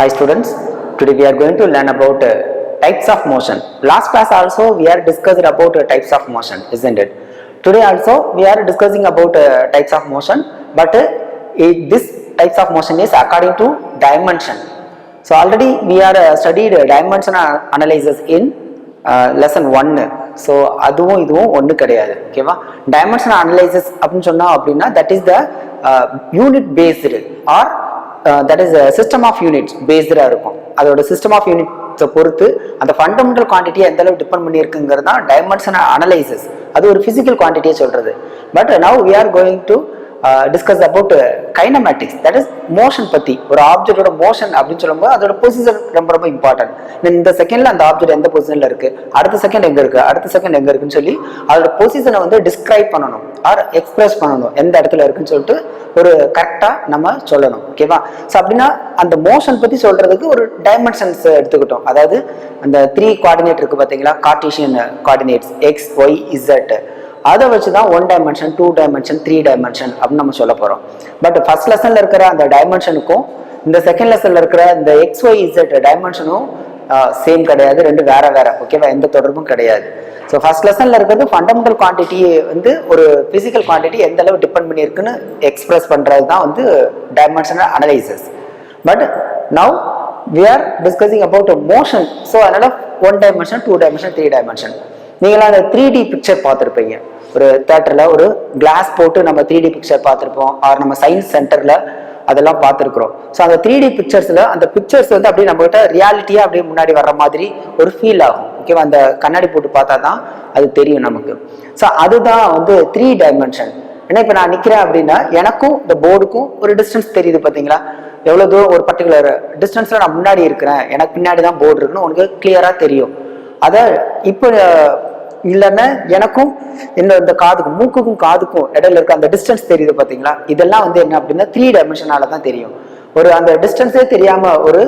Hi students, today we are going to learn about types of motion. Last class also we are discussing about types of motion, isn't it? Today also we are discussing about types of motion, but this types of motion is according to dimension. So already we are studied dimension analysis in lesson 1. So அதுவும் இதுவும் ஒன்று கிடையாது. ஓகேவா? Dimensional analysis அப்படின்னு சொன்னா அப்படின்னா that is the unit based or that is system of units பேஸ்டாக இருக்கும். அதோட சிஸ்டம் ஆஃப் யூனிட்ஸை பொறுத்து அந்த ஃபண்டமெண்டல் குவான்டிட்டியை எந்த அளவுக்கு டிபெண்ட் பண்ணியிருக்குங்கிறது தான் டைமென்ஷனல் அனலைசிஸ். அது ஒரு ஃபிசிக்கல் குவான்டிட்டியை சொல்றது. But now we are going to discuss about kinematics, that is motion பற்றி. ஒரு ஆப்ஜெக்டோட மோஷன் அப்படின்னு சொல்லும்போது அதோட பொசிஷன் ரொம்ப ரொம்ப இம்பார்ட்டன்ட். இந்த செகண்ட்ல அந்த ஆப்ஜெக்ட் எந்த பொசிஷன்ல இருக்கு, அடுத்த செகண்ட் எங்க இருக்கு, அடுத்த செகண்ட் எங்க இருக்குன்னு சொல்லி அதோட பொசிஷனை வந்து டிஸ்கிரைப் பண்ணணும் ஆர் எக்ஸ்பிரஸ் பண்ணணும், எந்த இடத்துல இருக்குன்னு சொல்லிட்டு ஒரு கரெக்டா நம்ம சொல்லணும். ஓகேவா? ஸோ அப்படின்னா அந்த மோஷன் பத்தி சொல்றதுக்கு ஒரு டைமென்ஷன்ஸ் எடுத்துக்கிட்டோம். அதாவது அந்த 3 கோஆர்டினேட் இருக்கு பார்த்தீங்களா, Cartesian coordinates X Y Z, அதை வச்சு தான் 1 டைமென்ஷன் 2 டைமென்ஷன் 3 டைமென்ஷன் அப்படின்னு நம்ம சொல்ல போறோம். பட் ஃபர்ஸ்ட் லெசன்ல இருக்கிற அந்த டைமென்ஷனுக்கும் இந்த செகண்ட் லெசன்ல இருக்கிற இந்த எக்ஸ் ஒய் இசட் டைமென்ஷனும் சேம் கிடையாது, ரெண்டு வேற வேற. ஓகேவா? எந்த தொடர்பும் கிடையாது. ஸோ ஃபர்ஸ்ட் லெசன்ல இருக்கிறது ஃபண்டமெண்டல் குவான்டிட்டி வந்து ஒரு பிசிக்கல் குவான்டிட்டி எந்த அளவு டிபெண்ட் பண்ணியிருக்குன்னு எக்ஸ்பிரஸ் பண்றது தான் வந்து dimensional analysis. But now we are discussing about motion. So அதனால 1 டைமென்ஷன் 2 டைமென்ஷன் 3 டைமென்ஷன். நீங்களாம் அந்த 3D பிக்சர் பார்த்துருப்பீங்க. ஒரு தியேட்டர்ல ஒரு கிளாஸ் போட்டு நம்ம 3D பிக்சர் பார்த்துருப்போம், ஆர் நம்ம சயின்ஸ் சென்டர்ல அதெல்லாம் பார்த்துருக்குறோம். ஸோ அந்த 3D பிக்சர்ஸ்ல அந்த பிக்சர்ஸ் வந்து அப்படியே நம்ம கிட்ட ரியாலிட்டியா அப்படியே முன்னாடி வர்ற மாதிரி ஒரு ஃபீல் ஆகும். ஓகேவா? அந்த கண்ணாடி போட்டு பார்த்தா தான் அது தெரியும் நமக்கு. ஸோ அதுதான் வந்து 3 டைமென்ஷன். ஏன்னா இப்போ நான் நிற்கிறேன் அப்படின்னா எனக்கும் இந்த போர்டுக்கும் ஒரு டிஸ்டன்ஸ் தெரியுது பார்த்தீங்களா? எவ்வளோ தூரம் ஒரு பர்டிகுலர் டிஸ்டன்ஸ்ல நான் முன்னாடி இருக்கிறேன், எனக்கு பின்னாடி தான் போர்டு இருக்குன்னு உனக்கு கிளியரா தெரியும். அதை இப்போ இல்லைன்னா எனக்கும் இந்த காதுக்கும் மூக்குக்கும் காதுக்கும் இடையில இருக்க அந்த டிஸ்டன்ஸ் தெரியுது பார்த்தீங்களா? இதெல்லாம் வந்து என்ன அப்படின்னா 3 டைமென்ஷனால தான் தெரியும். ஒரு அந்த டிஸ்டன்ஸே தெரியாம ஒரு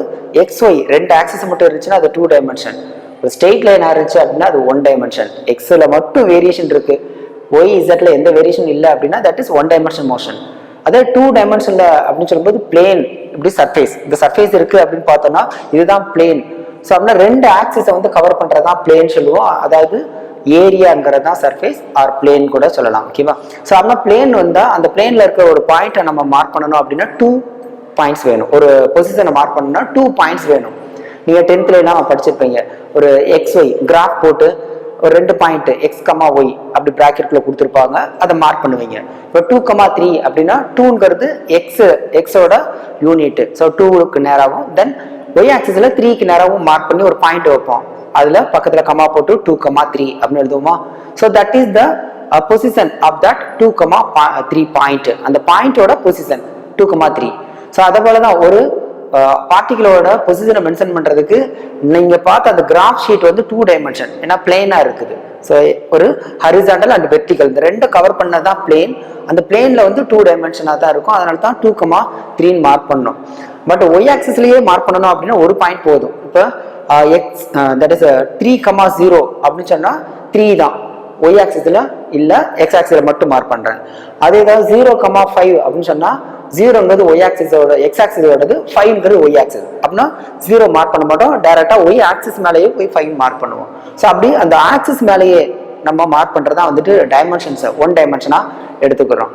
எக்ஸ் ஒய் 2 ஆக்சிஸ் மட்டும் இருந்துச்சுன்னா அது 2 டைமென்ஷன். ஒரு ஸ்ட்ரெயிட் லைன் இருந்துச்சு அப்படின்னா அது 1 டைமென்ஷன். எக்ஸ்ல மட்டும் வேரியேஷன் இருக்கு, ஒய் இசட்ல எந்த வேரியேஷன் இல்லை அப்படின்னா தட் இஸ் 1 டைமென்ஷன் மோஷன். அதே 2 டைமென்ஷன்ல அப்படின்னு சொல்லும்போது பிளேன், இப்படி சர்ஃபேஸ், இந்த சர்ஃபேஸ் இருக்கு அப்படின்னு பார்த்தோம்னா இதுதான் பிளேன். ஸோ அப்படின்னா 2 ஆக்சிஸை வந்து கவர் பண்றதுதான் பிளேன் சொல்லுவோம். அதாவது ஏரியாங்கிறது தான் சர்ஃபேஸ் ஆர் பிளேன் கூட சொல்லலாம். ஓகேவா? ஸோ அப்படின்னா பிளேன் வந்தா அந்த பிளேன்ல இருக்கிற ஒரு பாயிண்ட்டை நம்ம மார்க் பண்ணணும் அப்படின்னா 2 பாயிண்ட்ஸ் வேணும். ஒரு பொசிஷனை மார்க் பண்ணணும்னா 2 பாயிண்ட்ஸ் வேணும். நீங்க 10th எல்லாம் படிச்சிருப்பீங்க. ஒரு எக்ஸ் ஒய் கிராஃப் போட்டு ஒரு 2 பாயிண்ட் எக்ஸ் கமா ஒய் அப்படி பிராக்கெட்ல கொடுத்துருப்பாங்க, அதை மார்க் பண்ணுவீங்க. இப்போ 2,3 அப்படின்னா 2ங்கிறது எக்ஸோட யூனிட். ஸோ 2க்கு நேராகவும் தென் ஒய் ஆக்சிஸ்ல 3க்கு நேராகவும் மார்க் பண்ணி ஒரு பாயிண்ட் வைப்போம். அதுல பக்கத்துல கமா போட்டு 2,3 அப்படின்னு எழுதுவோமா? So that is the position of that 2,3 point. அந்த பாயிண்டோட பொசிஷன் 2,3. ஸோ அதே போலதான் ஒரு பார்ட்டிகளோட பொசிஷனை மென்ஷன் பண்றதுக்கு நீங்க பார்த்த அந்த கிராஃப் ஷீட் வந்து 2 டைமென்ஷன், ஏன்னா பிளேனா இருக்குது. ஸோ ஒரு ஹரிசாண்டல் அண்ட் வெர்டிகல் இந்த 2 கவர் பண்ணதான் பிளேன். அந்த பிளேன்ல வந்து 2 டைமென்ஷனாக தான் இருக்கும். அதனால தான் 2,3 மார்க் பண்ணணும். பட் ஒய் ஆக்சிஸ்லயே மார்க் பண்ணணும் அப்படின்னா ஒரு பாயிண்ட் போதும். இப்போ எக்ஸ் தட் இஸ் 3,0 அப்படின்னு சொன்னா 3 தான் ஒய் ஆக்சிஸ்ல இல்ல எக்ஸ் ஆக்சிஸ்ல மட்டும் மார்க் பண்றேன். அதே தான் 0,5 அப்படின்னு சொன்னா 0ங்கிறது ஒய் ஆக்சிஸோட எக்ஸ் ஆக்சிஸோடது, 5ங்கிறது ஒய் ஆக்சிஸ். அப்படின்னா 0 மார்க் பண்ண மாட்டோம், டைரக்டா ஒய் ஆக்சிஸ் மேலேயே போய் 5 மார்க் பண்ணுவோம். ஸோ அப்படி அந்த ஆக்சிஸ் மேலேயே நம்ம மார்க் பண்றதா வந்துட்டு டைமென்ஷன்ஸ் 1 டைமென்ஷனா எடுத்துக்கிறோம்.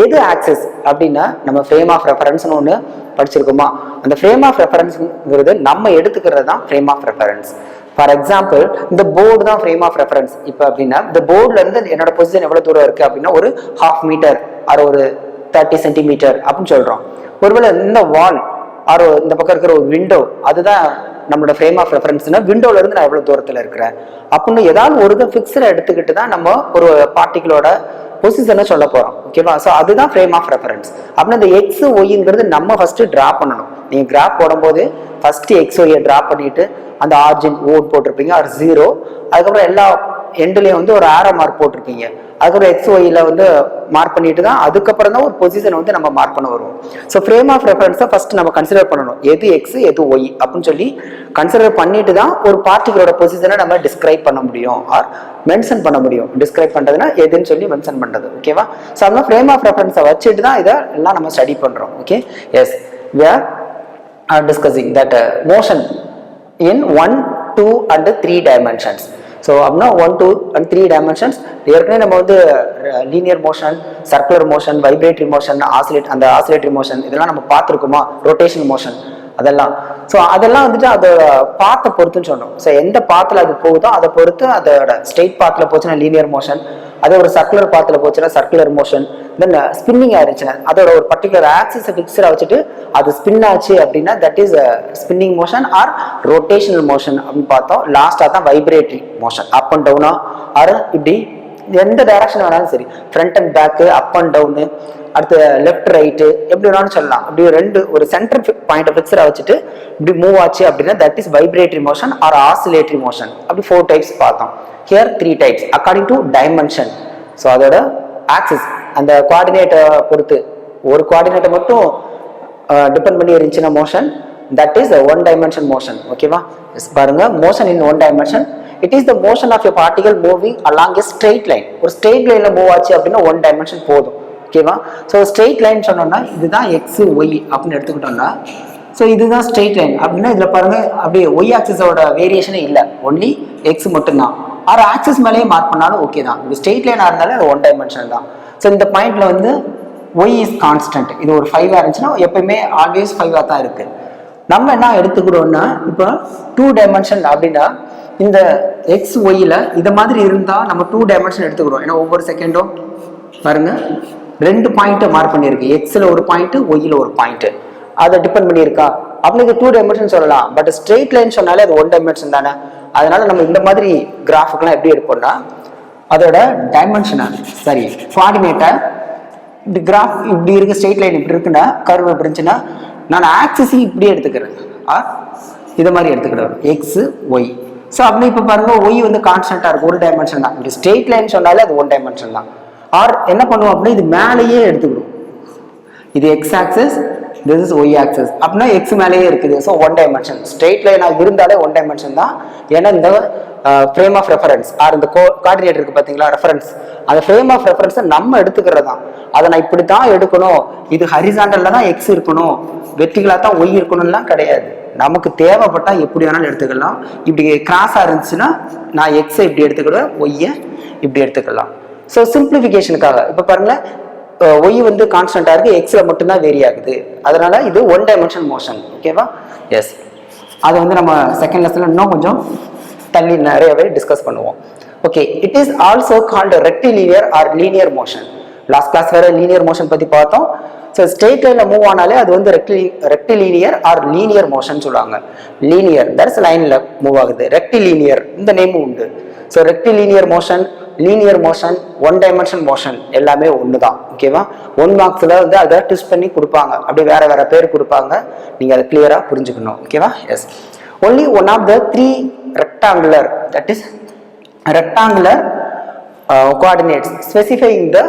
எது ஆக்சிஸ் அப்படின்னா நம்ம ஃப்ரேம் ஆஃப் ரெஃபரன்ஸ்னு ஒன்று படிச்சிருக்கோமா? அந்த ஃப்ரேம் ஆஃப் ரெஃபரன்ஸ்ங்கிறது நம்ம எடுத்துக்கிறது தான் frame of reference. For example இந்த போர்டு தான் ஃப்ரேம் ஆஃப் ரெஃபரன்ஸ். இப்போ அப்படின்னா இந்த போர்டுல இருந்து என்னோட பொசிஷன் எவ்வளவு தூரம் இருக்கு அப்படின்னா ஒரு 1/2 மீட்டர் ஆர் ஒரு 30 சென்டிமீட்டர் அப்படின்னு சொல்றோம். ஒருவேளை இந்த வால் ஆர் இந்த பக்கம் இருக்கிற ஒரு விண்டோ அதுதான் நம்மளோட ஃப்ரேம் ஆஃப் ரெஃபரன்ஸ்னா விண்டோல இருந்து நான் எவ்வளவு தூரத்துல இருக்கிறேன் அப்படின்னு ஏதாவது ஒரு ஃபிக்ஸரை எடுத்துக்கிட்டு தான் நம்ம ஒரு பார்ட்டிகளோட பொசிஷனை சொல்ல போறோம். ஓகேவா? ஸோ அதுதான் ஃப்ரேம் ஆஃப் ரெஃபரன்ஸ். அப்படின்னா இந்த எக்ஸ் ஒய்ங்கிறது நம்ம ஃபர்ஸ்ட் டிரா பண்ணணும். நீங்க கிராஃப் போடும்போது ஃபர்ஸ்ட் எக்ஸ் ஒய்யை டிரா பண்ணிட்டு அந்த ஆர்ஜின் ஓட் போட்டிருப்பீங்க ஆர் 0. அதுக்கப்புறம் எல்லா எண்ட்லயும் வந்து ஒரு ஆரோ மார்க் போட்டிருப்பீங்க. அதுக்கப்புறம் எக்ஸ் ஒய்ல வந்து மார்க் பண்ணிட்டு தான் அதுக்கப்புறம் தான் ஒரு பொசிஷனை வந்து நம்ம மார்க் பண்ண வருவோம். ஸோ ஃப்ரேம் ஆஃப் ரெஃபரன்ஸை ஃபர்ஸ்ட் நம்ம கன்சிடர் பண்ணணும். எது எக்ஸ் எது ஒய் அப்படின்னு சொல்லி கன்சிடர் பண்ணிட்டு தான் ஒரு பார்ட்டிகளோட பொசிஷனை நம்ம டிஸ்கிரைப் பண்ண முடியும் ஆர் மென்ஷன் பண்ண முடியும். டிஸ்கிரைப் பண்றதுன்னா எதுன்னு சொல்லி மென்ஷன் பண்றது. ஓகேவா? ஸோ அதனால ஃப்ரேம் ஆஃப் ரெஃபரன்ஸை வச்சுட்டு தான் இதை எல்லாம் நம்ம ஸ்டடி பண்றோம். Okay, yes, are discussing that motion in 1, 2 and 3 dimensions. So அப்படின்னா 1, 2 and 3 dimensions ஏற்கனவே நம்ம வந்து linear motion, circular motion, vibratory motion, oscillatory motion இதெல்லாம் நம்ம பார்த்துருக்கோமா, ரொட்டேஷனல் மோஷன் அதெல்லாம். ஸோ அதெல்லாம் வந்துட்டு அதோட பாத்தை பொறுத்துன்னு சொன்னோம். ஸோ எந்த பாத்தில் அது போகுதோ அதை பொறுத்து அதோட ஸ்ட்ரெயிட் பாத்தில் போச்சுன்னா லீனியர் மோஷன், அதே ஒரு சர்க்குலர் பாத்தில் போச்சுன்னா சர்க்குலர் மோஷன், தென் ஸ்பின்னிங் ஆயிருச்சுன்னா அதோட ஒரு பர்டிகுலர் ஆக்சிஸை ஃபிக்ஸடாக வச்சுட்டு அது ஸ்பின் ஆச்சு அப்படின்னா that is spinning motion or rotational motion அப்படின்னு பார்த்தோம். லாஸ்டாக தான் வைப்ரேட்டரி மோஷன், அப் அண்ட் டவுனா ஆர் இப்படி எந்த டைரக்ஷன் வேணாலும் சரி, front and back, up and down, அடுத்து லெஃப்ட் ரைட்டு எப்படி வேணாலும் சொல்லலாம். அப்படி ஒரு சென்டர் பாயிண்ட் ஃபிக்ஸடாக வச்சுட்டு இப்படி மூவ் ஆச்சு அப்படின்னா that is vibratory motion R oscillatory motion. அப்படி 4 டைப்ஸ் பார்த்தோம். Here 3 types according to dimension. So அதோட ஆக்சிஸ் அந்த கோஆர்டினேட்டை பொறுத்து, ஒரு கோஆர்டினேட்டை மட்டும் டிபெண்ட் பண்ணி இருந்துச்சுன்னா motion that is 1 dimension motion. ஓகேவா? பாருங்க, motion in 1 dimension it is the motion of a particle moving along a straight line. ஒரு ஸ்ட்ரெயிட் லைன்ல மூவ் ஆச்சு அப்படின்னா 1 டைமென்ஷன் போதும். ஓகேவா? ஸோ ஸ்ட்ரெயிட் லைன் சொன்னோம்னா இதுதான் எக்ஸ் ஒய் அப்படின்னு எடுத்துக்கிட்டோம்னா, ஸோ இதுதான் ஸ்ட்ரெயிட் லைன் அப்படின்னா இதில் பாருங்க அப்படியே ஒய் ஆக்சிஸோட வேரியேஷனே இல்லை, ஒன்லி எக்ஸ் மட்டும்தான். ஆறு ஆக்சிஸ் மேலேயே மார்க் பண்ணாலும் ஓகே தான். இது ஸ்ட்ரெயிட் லைனாக இருந்தாலும் அது 1 டைமென்ஷன் தான். ஸோ இந்த பாயிண்ட்ல வந்து ஒய் இஸ் கான்ஸ்டன்ட். இது ஒரு 5 இருந்துச்சுன்னா எப்பயுமே ஆல்வேஸ் 5 தான் இருக்கு. நம்ம என்ன எடுத்துக்கிறோம்னா இப்போ 2 டைமென்ஷன் அப்படின்னா இந்த எக்ஸ் ஒய்ல இதை மாதிரி இருந்தால் நம்ம 2 டைமென்ஷன் எடுத்துக்கிறோம். ஏன்னா ஒவ்வொரு செகண்டும் பாருங்க 2 பாயிண்ட்டை மார்க் பண்ணியிருக்கு. எக்ஸில் ஒரு பாயிண்ட், ஒய்யில் ஒரு பாயிண்ட், அதை டிபெண்ட் பண்ணியிருக்கா அப்படின்னு 2 டைமென்ஷன் சொல்லலாம். பட் ஸ்ட்ரெயிட் லைன் சொன்னாலே அது 1 டைமென்ஷன் தானே. அதனால நம்ம இந்த மாதிரி கிராஃபுக்கெல்லாம் எப்படி எடுப்போம்னா அதோட டைமென்ஷனை சரி கோஆர்டினேட்டை இந்த கிராஃப் இப்படி இருக்கு, ஸ்ட்ரெயிட் லைன் இப்படி இருக்குன்னா, கர்வ் இப்படி இருந்துச்சுன்னா நான் ஆக்சிஸையும் இப்படியே எடுத்துக்கிறேன், இதை மாதிரி எடுத்துக்கிறேன் எக்ஸ் ஒய். ஸோ அப்படி இப்போ பாருங்க ஒய் வந்து கான்ஸ்டன்டா இருக்கு, 1 டைமென்ஷன் தான். இப்படி ஸ்ட்ரெயிட் லைன் சொன்னாலே அது 1 டைமென்ஷன் தான். ஆர் என்ன பண்ணுவோம் அப்படின்னா இது மேலேயே எடுத்துக்கிடும். இது X axis, this is Y axis அப்படின்னா எக்ஸ் மேலேயே இருக்குது. ஸோ 1 டைமென்ஷன் ஸ்ட்ரெயிட் லைனாக இருந்தாலே 1 டைமென்ஷன் தான். ஏன்னா இந்த ஃப்ரேம் ஆஃப் ரெஃபரன்ஸ் ஆர் இந்த கோஆர்டினேட் இருக்கு பார்த்தீங்களா, ரெஃபரன்ஸ், அந்த ஃப்ரேம் ஆஃப் ரெஃபரன்ஸை நம்ம எடுத்துக்கிறது தான். அதை நான் இப்படி தான் எடுக்கணும், இது ஹரிசாண்டல்ல தான் எக்ஸ் இருக்கணும், வெர்டிகலா தான் ஒய் இருக்கணும்லாம் கிடையாது. நமக்கு தேவைப்பட்டா எப்படி வேணாலும் எடுத்துக்கலாம். இப்படி கிராஸா இருந்துச்சுன்னா நான் எக்ஸை இப்படி எடுத்துக்கிடுவேன், ஒய்யை இப்படி எடுத்துக்கலாம். ஸோ சிம்பிளிஃபிகேஷனுக்காக இப்போ பாருங்களேன், ஒய் வந்து கான்ஸ்டன்டா இருக்கு, எக்ஸ்ல மட்டும்தான் வேரி ஆகுது. அதனால இது 1 டைமென்ஷன் மோஷன். ஓகேவா? எஸ், அதை வந்து நம்ம செகண்ட் லெசன்ல இன்னும் கொஞ்சம் தள்ளி நிறையவே டிஸ்கஸ் பண்ணுவோம். Okay, it is also called rectilinear or linear motion. Last class வேற லீனியர் மோஷன் பத்தி பார்த்தோம். ஸோ ஸ்ட்ரெயிட் லைன்ல மூவ் ஆனாலே அது வந்து ரெக்டிலீனியர் ஆர் லீனியர் மோஷன் சொல்லுவாங்க. லீனியர் தட்ஸ் லைன்ல மூவ் ஆகுது, ரெக்டிலீனியர் இந்த நேமும் உண்டு. So rectilinear motion, linear motion, 1 dimension motion எல்லாமே ஒன்று தான். ஓகேவா? 1 மார்க்ஸில் வந்து அதை ட்விஸ்ட் பண்ணி கொடுப்பாங்க, அப்படியே வேற வேற பேர் கொடுப்பாங்க. நீங்கள் அதை கிளியராக புரிஞ்சுக்கணும். ஓகேவா? Yes, only one of the 3 rectangular that is rectangular coordinates specifying the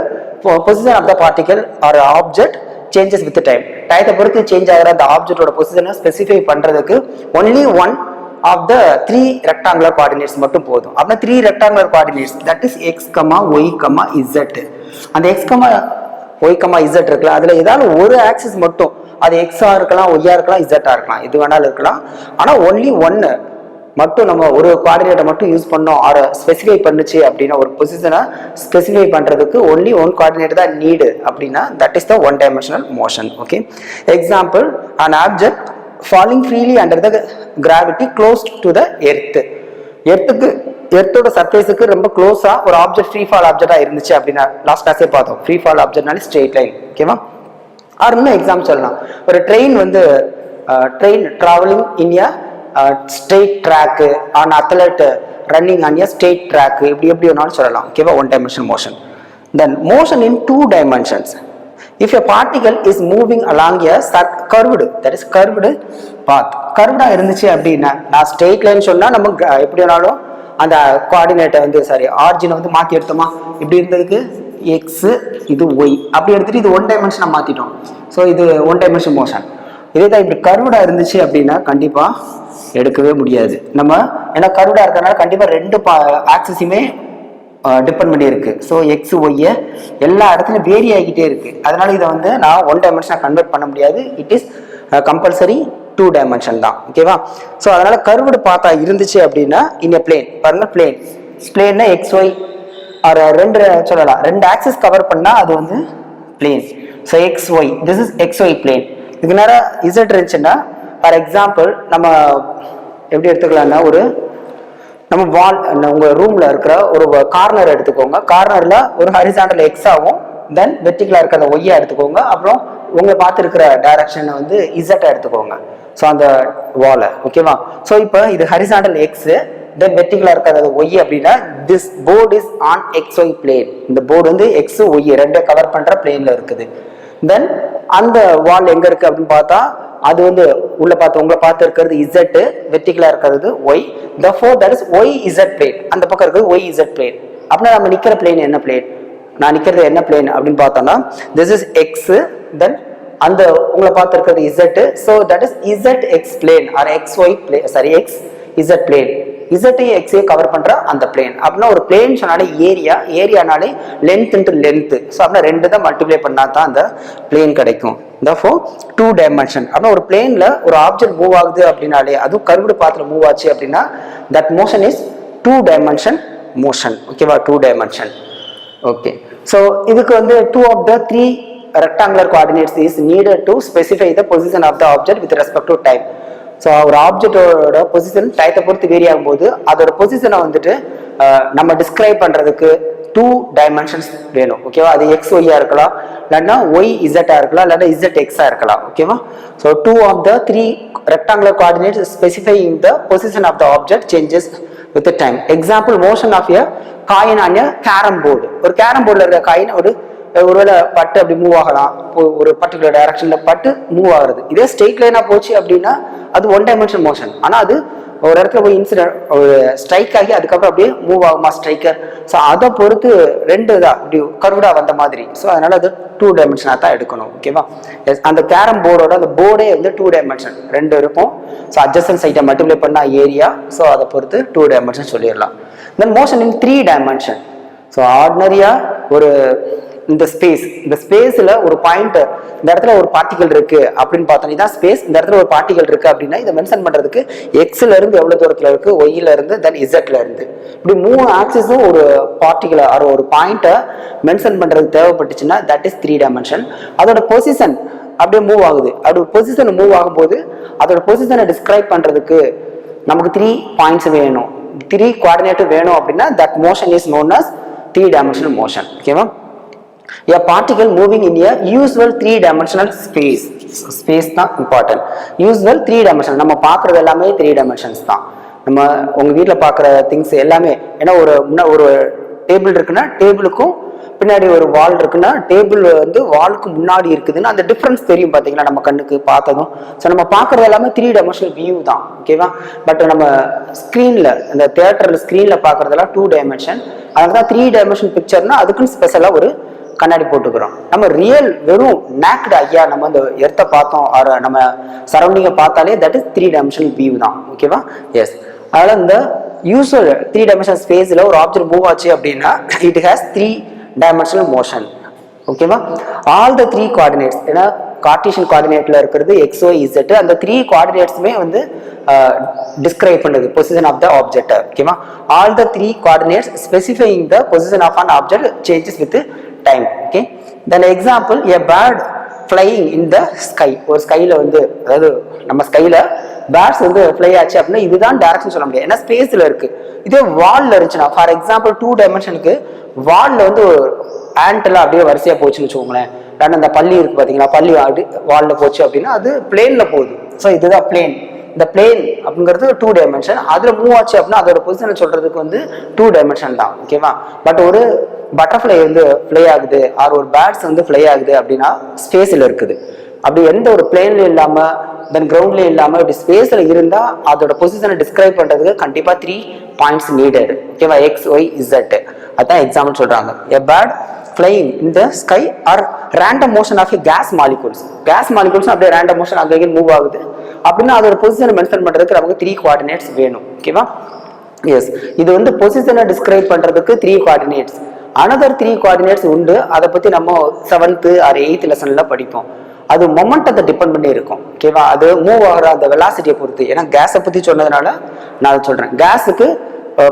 position of the particle or object changes with the time. டயத்தை பொறுத்து சேஞ்ச் ஆகிற அந்த ஆப்ஜெக்டோட பொசிஷனை ஸ்பெசிஃபை பண்ணுறதுக்கு only 1 of the 3 rectangular coordinates மட்டும் போதும். அப்படின்னா 3 rectangular coordinates that is x, y, z. அந்த x, y, z இருக்குல்ல, அதுல ஏதாவது ஒரு ஆக்சிஸ் மட்டும், அது எக்ஸா இருக்கலாம், ஒய்யா இருக்கலாம், இசட்டா இருக்கலாம், எது வேணாலும் இருக்கலாம். ஆனா ஒன்லி 1 மட்டும் நம்ம ஒரு கோஆர்டினேட்டை மட்டும் யூஸ் பண்ணோம் ஆர் ஸ்பெசிஃபை பண்ணுச்சு அப்படின்னா, ஒரு பொசிஷனை ஸ்பெசிஃபை பண்றதுக்கு ஒன்லி 1 கோஆர்டினேட் தான் நீடு அப்படின்னா that is the 1 dimensional motion. Okay, example, an object falling freely under the gravity close to the earth. எர்த்தோட சர்ஃபேஸுக்கு ரொம்ப க்ளோஸா ஒரு ஆப்ஜெக்ட் ஃப்ரீ ஃபால் ஆப்ஜெக்டா இருந்துச்சு அப்படின்னா, லாஸ்ட் கிளாஸே பார்த்தோம் ஃப்ரீ ஃபால் ஆப்ஜெக்ட்னாலே ஸ்ட்ரெயிட் லைன். ஓகேவா? ஆர் இன்னும் எக்ஸாம்பிள் சொல்லலாம், ஒரு ட்ரெயின் வந்து train travelling in a straight track, an athlete running on a straight track, இப்படி எப்படி வேணாலும் சொல்லலாம். ஓகேவா? 1 dimension motion. Then motion in 2 dimensions. If a particle is moving along a curved, that is curved path, curved இருந்துச்சு அப்படின்னா, நான் straight line சொன்னா நம்ம எப்படி வேணாலும் அந்த கோஆர்டினேட்டை வந்து ஆரிஜினை வந்து மாத்தி எடுத்தோமா, இப்படி இருந்ததுக்கு எக்ஸ், இது ஒய் அப்படி எடுத்துட்டு இது 1 டைமென்ஷனை மாத்திட்டோம். ஸோ இது 1 டைமென்ஷன் மோஷன். இதே தான் இப்படி கர்வ்டா இருந்துச்சு அப்படின்னா கண்டிப்பா எடுக்கவே முடியாது நம்ம. ஏன்னா கர்வ்டா இருக்கிறதுனால கண்டிப்பா 2 ஆக்சிஸுமே டிபெண்ட் பண்ணி இருக்கு. ஸோ எக்ஸ் ஒய்யை எல்லா இடத்துலையும் வேரி ஆகிக்கிட்டே இருக்கு. அதனால இதை வந்து நான் 1 டைமென்ஷனாக கன்வெர்ட் பண்ண முடியாது. It is compulsory two dimension தான். ஓகேவா? ஸோ அதனால கர்வ்டு பாத்தா இருந்துச்சு அப்படின்னா இன் பிளேன் பாருங்க, பிளேன் பிளேன்னா XY ஒரு ரெண்டு சொல்லலாம், ரெண்டு ஆக்சிஸ் கவர் பண்ணா அது வந்து plane. So XY, this is XY plane. இதுக்கு நேரம் Z இருந்துச்சுன்னா ஃபார் எக்ஸாம்பிள் நம்ம எப்படி எடுத்துக்கலாம்னா, ஒரு நம்ம வால் உங்க ரூம்ல இருக்கிற ஒரு கார்னர் எடுத்துக்கோங்க. கார்னர்ல ஒரு ஹரிசாண்டல் X ஆகும், தென் வெர்டிகலா இருக்கிற ஒய்யா எடுத்துக்கோங்க, அப்புறம் உங்களை பார்த்து இருக்கிற டைரக்ஷன் வந்து Z எடுத்துக்கோங்க. ஸோ அந்த வாலை, ஓகேவா? ஸோ இப்போ இது ஹரிசாண்டல் X, தென் வெர்டிகலா இருக்கிறது Y அப்படின்னா this board is on XY plane. இந்த போர்டு வந்து X Y ரெண்டே கவர் பண்ற பிளேன்ல இருக்குது. தென் அந்த வால் எங்க இருக்கு அப்படின்னு பார்த்தா அது வந்து உள்ள பார்த்து உங்களை பார்த்து இருக்கிறது Z, வெர்டிகலா இருக்கிறது Y. therefore that is YZ plane. அந்த பக்கம் இருக்கிறது YZ plane. அப்படின்னா நம்ம நிக்கிற பிளேன் என்ன பிளேன், நான் நிக்கிறது என்ன பிளேன் அப்படின்னு பார்த்தோம்னா this is X, then அந்த உங்களை பார்த்து இருக்கிறது Z, so that is ZX plane or XY plane, sorry XZ plane. Z-ஐயும் X-ஐயும் கவர் பண்ற அந்த பிளேன். அப்படின்னா ஒரு பிளேன் சொன்னாலே ஏரியானாலே லென்த் இன்டு லென்த். ஸோ அப்படின்னா ரெண்டு தான் மல்டிப்ளை பண்ணா தான் அந்த பிளேன் கிடைக்கும். therefore two dimension. அப்படின்னா ஒரு பிளேன்ல ஒரு ஆப்ஜெக்ட் மூவ் ஆகுது அப்படின்னாலே, அதுவும் கர்வ்டு பாத்துல மூவ் ஆச்சு அப்படின்னா that motion is two dimension motion. ஓகேவா? Two dimension. ஓகே, ஸோ இதுக்கு வந்து two of the three rectangular coordinates is needed to specify the position of the object with respect to time. So ஒரு ஆப்ஜெக்டோட position டயத்தை பொறுத்து vary ஆகும்போது அதோட பொசிஷனை வந்துட்டு நம்ம டிஸ்கிரைப் பண்றதுக்கு டூ டைமென்ஷன்ஸ் வேணும். ஓகேவா? அது XY இருக்கலாம், இல்லைன்னா YZ இருக்கலாம், இல்லைன்னா ZX இருக்கலாம். ஓகேவா? So two of the three rectangular coordinates specifying the position of the object changes with the time. Example, motion of a coin on a carom board. ஒரு கேரம் போர்டில் இருக்கிற காயின் ஒருவேளை பட்டு அப்படி மூவ் ஆகலாம், ஒரு பர்டிகுலர் டைரக்ஷன்ல பட்டு மூவ் ஆகுறது. இதே ஸ்ட்ரெயிட் லைனா போச்சு அப்படின்னா அது ஒன் டைமென்ஷன் மோஷன். ஆனா அது ஒரு இடத்துல போய் இன்சிடென்ட் ஒரு ஸ்ட்ரைக் ஆகி அதுக்கப்புறம் அப்படியே மூவ் ஆகுமா ஸ்ட்ரைக்கர். ஸோ அதை பொறுத்து ரெண்டு தான் இப்படி கர்வ்டா வந்த மாதிரி. ஸோ அதனால அது டூ டைமென்ஷனாக தான் எடுக்கணும். ஓகேவா? அந்த கேரம் போர்டோட அந்த போர்டே வந்து டூ டைமென்ஷன் ரெண்டு இருக்கும். ஸோ அட்ஜஸ்டன்ட் சைட்டை மல்டிப்ளை பண்ணா ஏரியா. ஸோ அதை பொறுத்து டூ டைமென்ஷன் சொல்லிடலாம். Then motion in three dimension. So ஆர்டினரியா ஒரு இந்த ஸ்பேஸ்ல ஒரு பாயிண்ட், இந்த இடத்துல ஒரு பார்ட்டிகல் இருக்கு அப்படின்னு பார்த்தோம், இதான் ஸ்பேஸ். இந்த இடத்துல ஒரு பார்ட்டிகல் இருக்கு அப்படின்னா இதை மென்ஷன் பண்றதுக்கு Xல இருந்து எவ்வளவு தூரத்துல இருக்கு, Yல இருந்து, தென் Zல இருந்து, இப்படி மூணு ஆக்சிஸும் ஒரு பார்ட்டிகல் ஒரு பாயிண்ட்டை மென்ஷன் பண்றதுக்கு தேவைப்பட்டுச்சுன்னா தட் இஸ் த்ரீ டைமென்ஷன். அதோட பொசிஷன் அப்படியே மூவ் ஆகுது. அப்படி பொசிஷன் மூவ் ஆகும்போது அதோட பொசிஷனை டிஸ்கிரைப் பண்றதுக்கு நமக்கு த்ரீ பாயிண்ட்ஸ் வேணும், த்ரீ கோஆர்டினேட் வேணும் அப்படின்னா that motion is known as three dimensional motion. ஓகேவா? A particle moving in a usual three-dimensional space. Space தான் important. Usual three-dimensional. நம்ம பார்க்கறது எல்லாமே த்ரீ டைமென்ஷன்ஸ் தான். நம்ம உங்க வீட்டில் பார்க்குற திங்ஸ் எல்லாமே, ஏன்னா ஒரு டேபிள் இருக்குன்னா டேபிளுக்கும் பின்னாடி ஒரு வால் இருக்குன்னா டேபிள் வந்து வாலுக்கு முன்னாடி இருக்குதுன்னா அந்த டிஃப்ரென்ஸ் தெரியும் பார்த்தீங்களா நம்ம கண்ணுக்கு பார்த்ததும். ஸோ நம்ம பார்க்குறது எல்லாமே த்ரீ டைமென்ஷனல் வியூ தான். ஓகேவா? பட் நம்ம ஸ்க்ரீனில் இந்த தியேட்டரில் ஸ்க்ரீனில் பார்க்குறதெல்லாம் டூ டைமென்ஷன். அதுக்கு தான் த்ரீ டைமென்ஷன் பிக்சர்னா அதுக்குன்னு ஸ்பெஷலாக ஒரு கண்ணாடி போட்டுக்கிறோம். நம்ம ரியல் வெறும் நேக்டு ஐயா நம்ம அந்த எர்த்தை பார்த்தோம், நம்ம சரௌண்டிங்கை பார்த்தாலே that is three dimensional view தான். ஓகேவா? எஸ். அதனால இந்த யூஸ்வல் த்ரீ டைமென்ஷனல் ஸ்பேஸ்ல ஒரு ஆப்ஜெக்ட் மூவ் ஆச்சு அப்படின்னா it has three dimensional motion. ஓகேவா? ஆல் த த்ரீ கோஆர்டினேட்ஸ், ஏன்னா கார்டீசியன் கோஆர்டினேட்ல இருக்கிறது XYZ, அந்த த்ரீ கோஆர்டினேட்ஸுமே வந்து டிஸ்கிரைப் பண்ணுது பொசிஷன் ஆஃப் த ஆப்ஜெக்ட். ஓகேவா? All the three coordinates specifying the position of an object changes with time. Okay, then example, a bird flying in the sky. ஒரு ஸ்கைல வந்து, அதாவது நம்ம ஸ்கைல பேர்ட்ஸ் வந்து ஃப்ளை ஆச்சு அப்படின்னா இதுதான் டைரக்ஷன் சொல்ல முடியாது, ஏன்னா ஸ்பேஸ்ல இருக்கு. இதே வால்ல இருந்துச்சுன்னா ஃபார் எக்ஸாம்பிள் டூ டைமென்ஷனுக்கு வால்ல வந்து ஆண்ட்லாம் அப்படியே வரிசையா போச்சுன்னு வச்சுக்கோங்களேன். அந்த பள்ளி இருக்கு பாத்தீங்களா, பள்ளி வால்ல போச்சு அப்படின்னா அது பிளேன்ல போகுது. ஸோ இதுதான் பிளேன். இந்த பிளேன் அப்படிங்கிறது டூ டைமென்ஷன். அதுல மூவ் ஆச்சு அப்படின்னா அதோட பொசிஷனை சொல்றதுக்கு வந்து டூ டைமென்ஷன் தான். ஓகேவா? பட் ஒரு பட்டர்ஃப்ளை வந்து ஃப்ளை ஆகுது ஆர் ஒரு பேர்ட்ஸ் வந்து ஃப்ளை ஆகுது அப்படின்னா ஸ்பேஸ்ல இருக்குது. அப்படி எந்த ஒரு பிளேன்லயும் இல்லாம தென் கிரவுண்ட்லயும் இல்லாம இப்படி ஸ்பேஸ்ல இருந்தா அதோட பொசிஷனை டிஸ்கிரைப் பண்றதுக்கு கண்டிப்பா த்ரீ பாயிண்ட்ஸ் நீடட். ஓகேவா? XYZ. அதான் எக்ஸாம்பிள் சொல்றாங்க. A bird flying in the sky or random motion of a gas molecules. Gas molecules அப்படியே random motion அங்கே மூவ் ஆகுது அப்படின்னா அதோட பொசிஷனை மென்ஷன் பண்றதுக்கு நமக்கு த்ரீ கோஆர்டினேட்ஸ் வேணும். ஓகேவா? எஸ். இது வந்து பொசிஷனை டிஸ்கிரைப் பண்றதுக்கு three coordinates. Another three coordinates உண்டு, அதை பத்தி நம்ம 7th or 8th லெசன்ல படிப்போம். அது மொமெண்டத்தை டிபெண்ட் பண்ணி இருக்கும். ஓகேவா, அது மூவ் ஆகிற அந்த வெலாசிட்டியை பொறுத்து. ஏன்னா கேஸை பற்றி சொன்னதுனால நான் சொல்கிறேன். கேஸுக்கு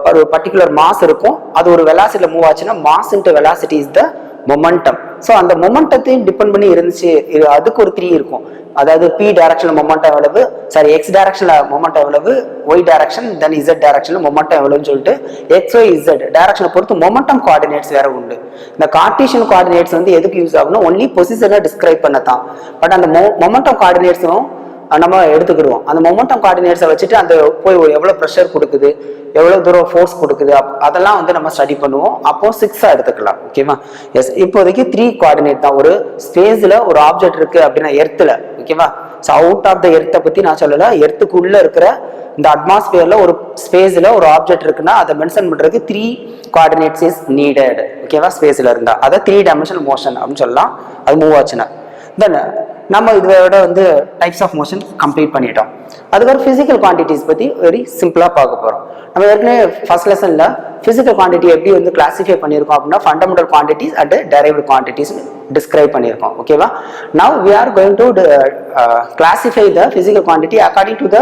ஒரு பர்டிகுலர் மாஸ் இருக்கும், அது ஒரு வெலாசிட்டியில் மூவ் ஆச்சுன்னா mass into velocity is the momentum. So அந்த மொமெண்டத்தையும் டிபெண்ட் பண்ணி இருந்துச்சு. அதுக்கு ஒரு 3 இருக்கும். அதாவது பி டைரக்ஷனில் மொமெண்டம் எவ்வளவு, சாரி எக்ஸ் டைரக்ஷனில் மொமெண்டம் எவ்வளவு, ஒய் டைரக்ஷன் தென் இசட் டைரக்ஷனில் மொமெண்டம் எவ்வளவுன்னு சொல்லிட்டு எக்ஸ் ஒய் இசட் டைரக்ஷனை பொறுத்து மொமெண்டம் கோஆர்டினேட்ஸ் வேற உண்டு. இந்த கார்ட்டீசியன் கோஆர்டினேட்ஸ் வந்து எதுக்கு யூஸ் ஆகணும், ஒன்லி பொசிஷனை டிஸ்கிரைப் பண்ணத்தான். பட் அந்த மொமெண்டம் கோஆர்டினேட்ஸும் நம்ம எடுத்துக்கிடுவோம். அந்த மொமெண்டம் கோஆர்டினேட்ஸை வச்சுட்டு அந்த போய் எவ்வளோ ப்ரெஷர் கொடுக்குது, எவ்வளோ தூரம் ஃபோர்ஸ் கொடுக்குது, அதெல்லாம் வந்து நம்ம ஸ்டடி பண்ணுவோம். அப்போ 6 எடுத்துக்கலாம். ஓகேவா, எஸ். இப்போதைக்கு 3 கோஆர்டினேட் தான். ஒரு ஸ்பேஸில் ஒரு ஆப்ஜெக்ட் இருக்கு அப்படின்னா எர்த்தில், ஓகேவா. ஸோ அவுட் ஆஃப் த எர்த்தை பற்றி நான் சொல்லலை. எர்த்துக்குள்ளே இருக்கிற இந்த அட்மாஸ்பியரில் ஒரு ஸ்பேஸில் ஒரு ஆப்ஜெக்ட் இருக்குன்னா அதை மென்ஷன் பண்ணுறதுக்கு 3 கோஆர்டினேட்ஸ் இஸ் நீடட். ஓகேவா, ஸ்பேஸில் இருந்தால் அதை 3 டைமென்ஷனல் மோஷன் அப்படின்னு சொல்லலாம். அது மூவ் ஆச்சுன்னா தென் நம்ம இதோட வந்து டைப்ஸ் ஆஃப் மோஷன் கம்ப்ளீட் பண்ணிட்டோம். அதுக்கப்புறம் ஃபிசிக்கல் குவான்டிட்டிஸ் பற்றி வெரி சிம்பிளாக பார்க்க போகிறோம். நம்ம ஏற்கனவே ஃபர்ஸ்ட் லெசனில் ஃபிசிக்கல் குவான்டிட்டி எப்படி வந்து கிளாஸிஃபை பண்ணியிருக்கோம் அப்படின்னா fundamental quantities and derived quantities describe பண்ணியிருக்கோம். ஓகேவா, now we are going to classify the physical quantity according to the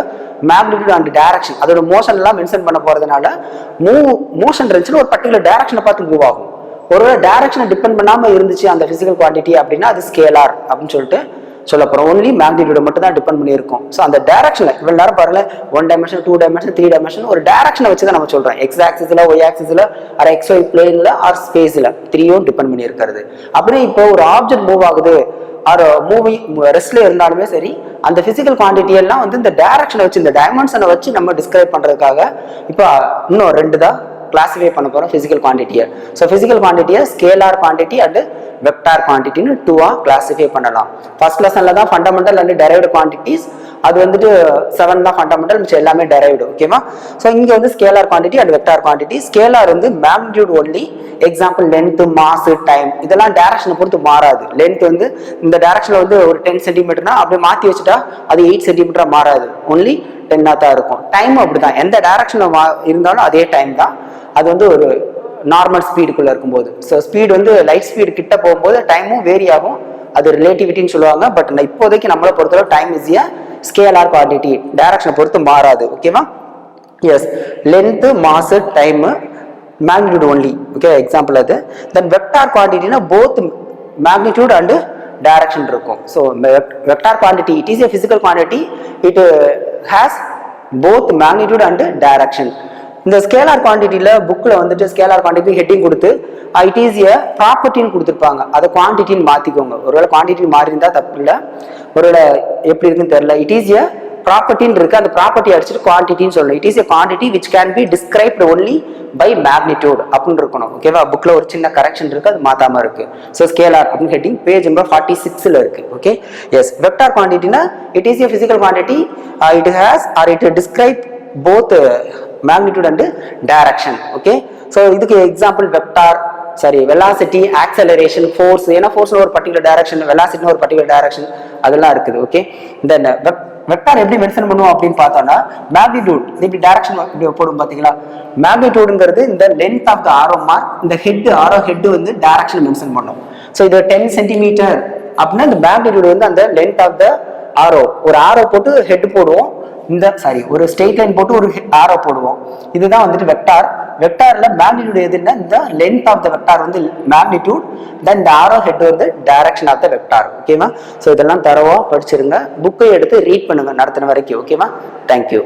magnitude and direction. அதோட மோஷன் எல்லாம் மென்ஷன் பண்ண போகிறதுனால மோஷன் இருந்துச்சுன்னா ஒரு பர்டிகுலர் டைரக்ஷனை பார்த்து மூவ் ஆகும். ஒருவேளை டைரக்ஷனை டிபெண்ட் பண்ணாமல் இருந்துச்சு அந்த ஃபிசிக்கல் குவான்டிட்டி அப்படின்னா அது ஸ்கேலார் அப்படின்னு சொல்லிட்டு சொல்ல போகிறோம். ஒன்லி மேக்னிடியூட மட்டும் தான் டிபெண்ட் பண்ணியிருக்கும். ஸோ அந்த டைரக்ஷனில் இவ்வளோ நேரம் பாருங்க, 1 டைமென்ஷன் 2 டைமென்ஷன் 3 டைமென்ஷன் ஒரு டைரக்ஷனை வச்சு தான் நம்ம சொல்கிறோம். எக்ஸ் ஆக்சிஸில், ஒய் ஆக்சிஸில், ஆர் எக்ஸ் ஒய் பிளேனில், ஆர் ஸ்பேஸில் 3யும் டிபெண்ட் பண்ணி இருக்கிறது. அப்படின்னா இப்போ ஒரு ஆப்ஜெக்ட் மூவ் ஆகுது ஆர் ரெஸ்ட்ல இருந்தாலுமே சரி, அந்த பிசிக்கல் குவான்டிட்டி எல்லாம் வந்து இந்த டைரக்ஷனை வச்சு, இந்த டைமென்ஷனை வச்சு நம்ம டிஸ்கிரைப் பண்ணுறதுக்காக இப்போ இன்னும் 2 தான் கிளாஸிஃபை பண்ண போகிறோம் பிசிக்கல் குவான்டிட்டியை. ஸோ பிசிக்கல் குவான்டிட்டியை ஸ்கேலார் குவான்டிட்டி அண்ட் வெக்டார் குவான்டிட்டின்னு 2ஆக கிளாஸிஃபை பண்ணலாம். ஃபர்ஸ்ட் லெசனில் தான் ஃபண்டமெண்டல் அண்ட் டெரைவ்டு குவான்டிட்டிஸ், அது வந்துட்டு 7 தான் ஃபண்டமெண்டல், மிச்சம் எல்லாமே டெரைவ்டு. ஓகேவா, ஸோ இங்கே வந்து scalar quantity and vector quantity. Scalar வந்து magnitude only. Example length, mass, time இதெல்லாம் டைரக்ஷனை பொறுத்து மாறாது. லென்த் வந்து இந்த டைரக்ஷனில் வந்து ஒரு 10 சென்டிமீட்டர்னா அப்படியே மாற்றி வச்சுட்டா அது 8 சென்டிமீட்டராக மாறாது, ஒன்லி 10ஆக தான் இருக்கும். டைம் அப்படி தான், எந்த டைரக்ஷனில் இருந்தாலும் அதே டைம் தான். அது வந்து ஒரு நார்மல் ஸ்பீடுக்குள்ளே இருக்கும்போது. ஸோ ஸ்பீடு வந்து லைட் ஸ்பீடு கிட்ட போகும்போது டைமும் வேரி ஆகும், அது ரிலேட்டிவிட்டின்னு சொல்லுவாங்க. பட் இப்போதைக்கு நம்மளை பொறுத்தவரை time is a scalar quantity, டைரக்ஷனை பொறுத்து மாறாது. ஓகேவா, yes. Length, mass, time magnitude only. Okay, example அது. தென் வெக்டார் குவான்டிட்டினா போத் மேக்னிடியூட் அண்ட் டைரக்ஷன் இருக்கும். So vector quantity it is a physical quantity, it has both magnitude and direction. இந்த scalar குவான்டிட்டியில் புக்கில் வந்துட்டு ஸ்கேலார் குவான்டிட்டி ஹெட்டிங் கொடுத்து it is a ப்ராப்பர்ட்டின்னு கொடுத்துருப்பாங்க. அதை குவான்டிட்டின்னு மாற்றிக்கோங்க. ஒருவேளை குவான்டிட்டி மாறி இருந்தால் தப்பு இல்லை, ஒருவேளை எப்படி இருக்குன்னு தெரியல. இட் இஸ் ஏ ப்ராப்பர்ட்டின்னு இருக்கு, அந்த ப்ராப்பர்ட்டி அடிச்சுட்டு குவான்டிட்டின்னு சொல்லணும். It is a quantity which can be described only by magnitude அப்படின்னு இருக்கணும். ஓகேவா, புக்கில் ஒரு சின்ன கரெக்ஷன் இருக்கு, அது மாத்தாம இருக்கு. ஸோ ஸ்கேலார் அப்படின்னு ஹெட்டிங் பேஜ் நம்பர் 46 இருக்கு. Okay, yes. வெக்டார் குவான்டிட்டினா it is a physical quantity, it has or it describe both magnitude and direction. Okay, so இதுக்கு example vector, sorry velocity, acceleration, force. ஏன்னா force ஒரு particular direction, velocity ஒரு particular direction, அதெல்லாம் இருக்குது. Okay, then vector எப்படி mention பண்ணுவோம் அப்படின்னு பார்த்தோம்னா மேக்னிடியூட் இப்படி டைரக்ஷன் இப்படி போடும் பார்த்தீங்களா. மேக்னிடியூடுங்கிறது இந்த length of the arrow mark, இந்த ஹெட் ஆரோ ஹெட் வந்து டைரக்ஷன் மென்ஷன் பண்ணும். ஸோ இது 10 சென்டிமீட்டர் அப்படின்னா இந்த மேக்னிடியூட் வந்து அந்த லென்த் ஆஃப் த ஆரோ, ஒரு ஆரோ போட்டு ஹெட் போடுவோம், இந்த சாரி ஒரு ஸ்ட்ரெயிட் லைன் போட்டு ஒரு ஆரோ போடுவோம். இதுதான் வந்துட்டு வெக்டார். வெக்டார்ல மேக்னிடியூட் எதுன்னா இந்த லென்த் ஆஃப் த வெக்டார் வந்து மேக்னிடியூட், தென் இந்த ஆரோ ஹெட் வந்து டைரக்ஷன் ஆஃப் த வெக்டார். ஓகேவா, ஸோ இதெல்லாம் தரவா படிச்சிருங்க, புக்கை எடுத்து ரீட் பண்ணுங்க நடத்தின வரைக்கும். ஓகேவா, தேங்க்யூ.